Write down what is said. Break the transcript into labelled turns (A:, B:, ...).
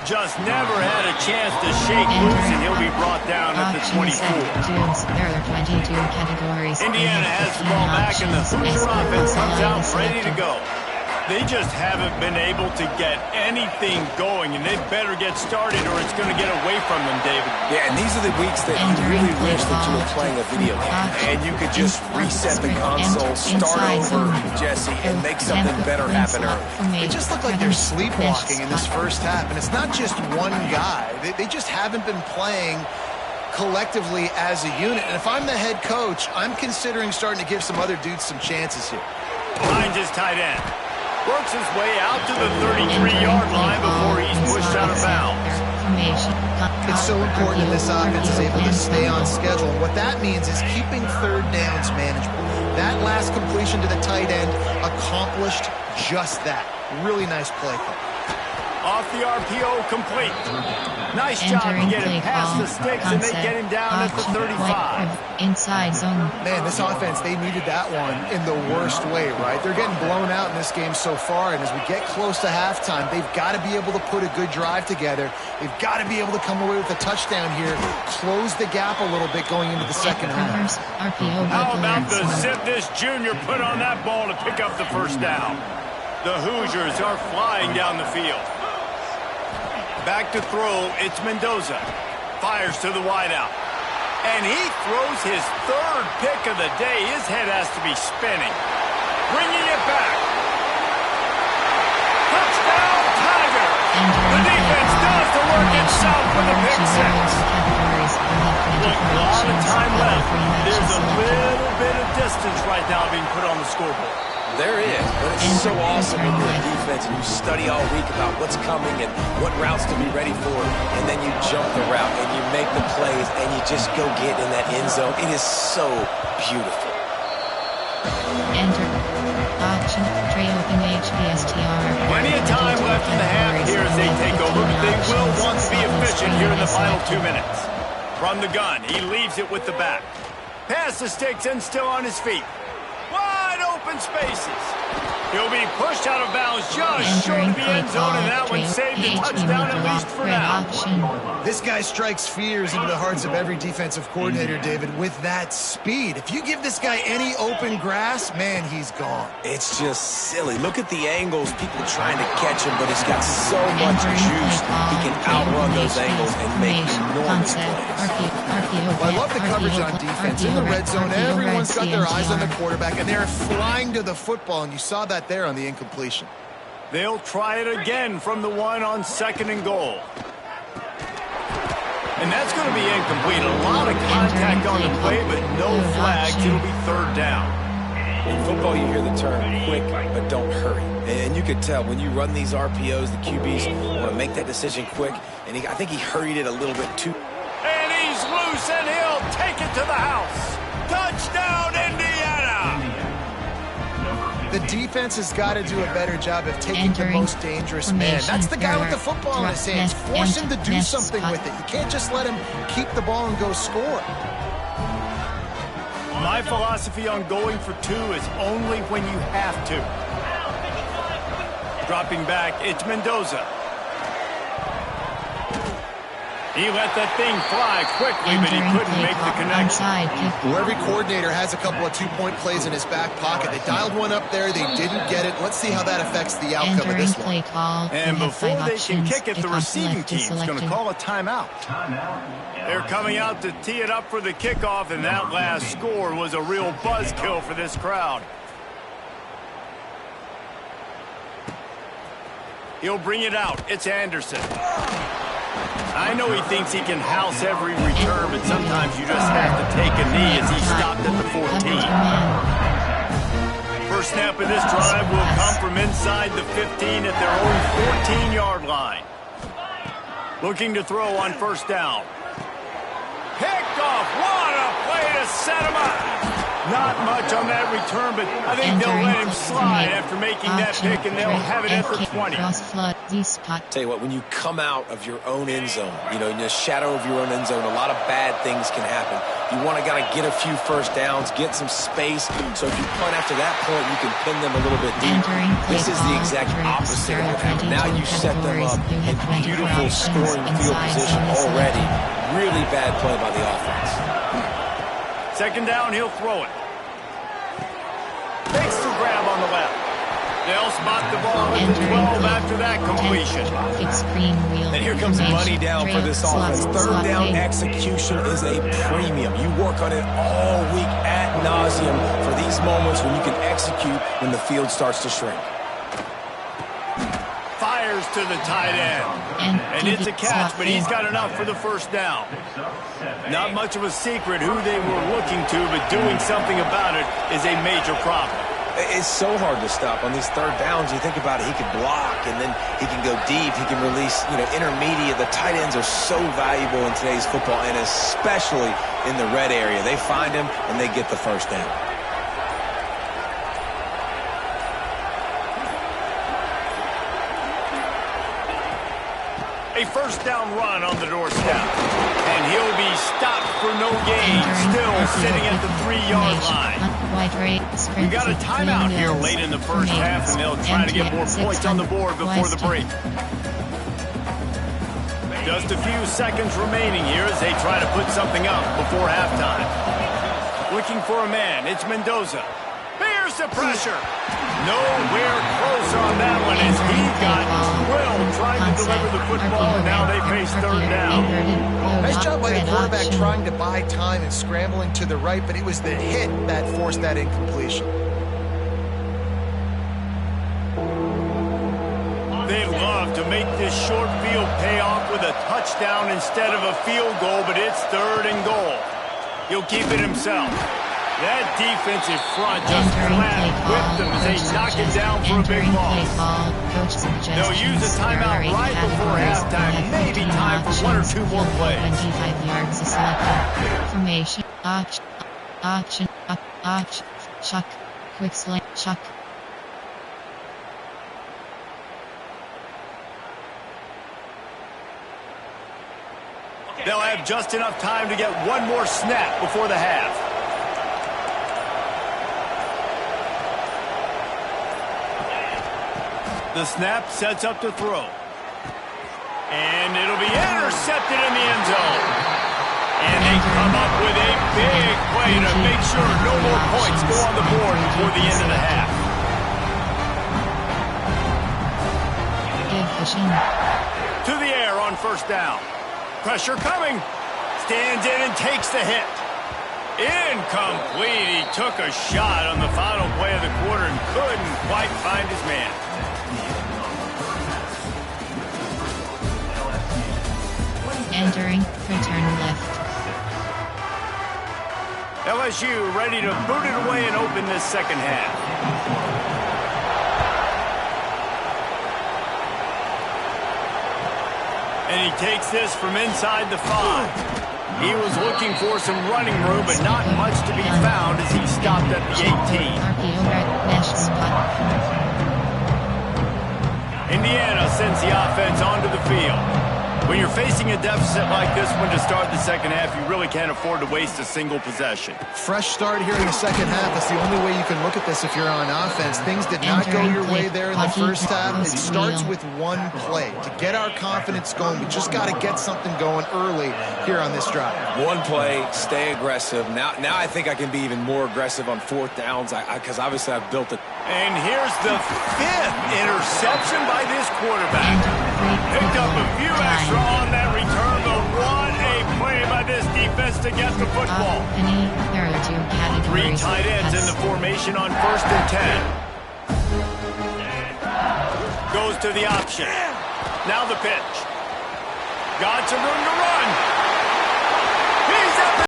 A: just never had a chance to shake loose, and he'll be brought down at the 24.
B: There are 22 categories.
A: Indiana has the ball back, and the Hoosier offense comes out ready to go. They just haven't been able to get anything going, and they better get started or it's going to get away from them, David.
C: Yeah, and these are the weeks that you really wish that you were playing a video game. And you could just reset the console, start over, Jesse, and make something better happen early.
D: It just looked like they're sleepwalking in this first half, and it's not just one guy. They just haven't been playing collectively as a unit. And if I'm the head coach, I'm considering starting to give some other dudes some chances here.
A: Finds his tight end. Works his way out to the 33-yard line before he's pushed out of bounds.
D: It's so important that this offense is able to stay on schedule. And what that means is keeping third downs manageable. That last completion to the tight end accomplished just that. Really nice play call.
A: Off the RPO, complete. Nice job to get him past the sticks, and they get him down at the 35.
B: Inside zone.
D: Man, this offense, they needed that one in the worst way, right? They're getting blown out in this game so far, and as we get close to halftime, they've got to be able to put a good drive together. They've got to be able to come away with a touchdown here, close the gap a little bit going into the second half.
A: How about the zip this junior put on that ball to pick up the first down? The Hoosiers are flying down the field. Back to throw, it's Mendoza. Fires to the wideout. And he throws his third pick of the day. His head has to be spinning. Bringing it back. Touchdown, Tiger! The defense does the work itself with a pick six. Look, a lot of time left. There's a little bit of distance right now being put on the scoreboard.
C: There is, but it's so awesome when you're a defense and you study all week about what's coming and what routes to be ready for, and then you jump the route and you make the plays and you just go get in that end zone. It is so beautiful.
B: Enter. Option. Tray open HBSTR.
A: Plenty of time left in the half here as they take over, but they will want to be efficient here in the final 2 minutes. From the gun, he leaves it with the back. Past the sticks and still on his feet. Wide open spaces. He'll be pushed out of bounds just short of the end zone, and that one saved a touchdown at least for now.
D: This guy strikes fears into the hearts of every defensive coordinator, David, with that speed. If you give this guy any open grass, man, he's gone.
C: It's just silly. Look at the angles, people trying to catch him, but he's got so much juice. He can outrun those angles and make enormous plays.
D: Well, I love the coverage on defense. In the red zone, everyone's got their eyes on the quarterback, and they're flying to the football, and you saw that there on the incompletion.
A: They'll try it again from the one on 2nd and goal. And that's going to be incomplete. A lot of contact on the play, but no flags. It'll be 3rd down.
C: In football, you hear the term quick, but don't hurry. And you could tell when you run these RPOs, the QBs want to make that decision quick. And I think he hurried it a little bit too.
A: And he's loose, and he'll take it to the house. Touchdown, Indiana!
D: The defense has got to do a better job of taking the most dangerous man. That's the guy with the football in his hands. Force him to do something with it. You can't just let him keep the ball and go score.
A: My philosophy on going for 2 is only when you have to. Dropping back, it's Mendoza. He let that thing fly quickly, but he couldn't make the connection.
D: Well, every coordinator has a couple of 2-point plays in his back pocket. They dialed one up there. They didn't get it. Let's see how that affects the outcome of this one.
A: And before they can kick it, the receiving team's going to call a timeout. They're coming out to tee it up for the kickoff, and that last score was a real buzzkill for this crowd. He'll bring it out. It's Anderson. I know he thinks he can house every return, but sometimes you just have to take a knee as he stopped at the 14. First snap of this drive will come from inside the 15 at their own 14-yard line. Looking to throw on 1st down. Picked off. What a play to set him up. Not much on that return, but I think they'll let him slide after making that pick, and they'll have it at the 20.
C: Tell you what, when you come out of your own end zone, you know, in the shadow of your own end zone, a lot of bad things can happen. You want to get a few first downs, get some space. So if you punt after that point, you can pin them a little bit deep. This is the exact opposite of what happened. Now you set them up in beautiful scoring field position already. Really bad play by the offense.
A: Second down, he'll throw it. Makes the grab on the left. They'll spot the ball at the 12 after that completion.
C: And here comes money down for this offense. Third down execution is a premium. You work on it all week ad nauseum for these moments when you can execute when the field starts to shrink.
A: Fires to the tight end. And it's a catch, but he's got enough for the first down. Not much of a secret who they were looking to, but doing something about it is a major problem.
C: It's so hard to stop on these third downs. You think about it, he could block, and then he can go deep. He can release, intermediate. The tight ends are so valuable in today's football, and especially in the red area. They find him, and they get the first down.
A: A first down run on the doorstep. And he'll be stopped for no gain. Still sitting at the 3-yard line. We got a timeout here late in the first half, and they'll try to get more points on the board before the break. Just a few seconds remaining here as they try to put something up before halftime. Looking for a man. It's Mendoza. Bears the pressure. Nowhere close on that one as he got drilled trying to deliver the football, and now they face third down.
D: Nice job by the quarterback trying to buy time and scrambling to the right, but it was the hit that forced that incompletion.
A: They'd love to make this short field pay off with a touchdown instead of a field goal, but it's third and goal. He'll keep it himself. That defensive front just flat whipped them as they knock it down for a big loss. They'll use a timeout right before halftime. Maybe time for one or two more plays.
B: 25 yards is selected. Formation. Chuck. Quick slant. Chuck.
A: They'll have just enough time to get one more snap before the half. The snap sets up to throw. And it'll be intercepted in the end zone. And they come up with a big play to make sure no more points go on the board before the end of the half. To the air on first down. Pressure coming. Stands in and takes the hit. Incomplete. He took a shot on the final play of the quarter and couldn't quite find his man.
B: Entering, return left.
A: LSU ready to boot it away and open this second half. And he takes this from inside the 5. He was looking for some running room, but not much to be found as he stopped at the 18. Indiana sends the offense onto the field. When you're facing a deficit like this one to start the second half, you really can't afford to waste a single possession.
D: Fresh start here in the second half. That's the only way you can look at this if you're on offense. Things did not go your way there in the first half. It starts with one play. To get our confidence going, we just got to get something going early here on this drive. One play, stay aggressive. Now I think I can be even more aggressive on fourth downs because obviously I've built it.
A: And here's the 5th interception by this quarterback. Picked up a few extra on that return, but what a play by this defense to get the football. Three tight ends in the formation on 1st and 10. Goes to the option. Now the pitch. Got some room to run.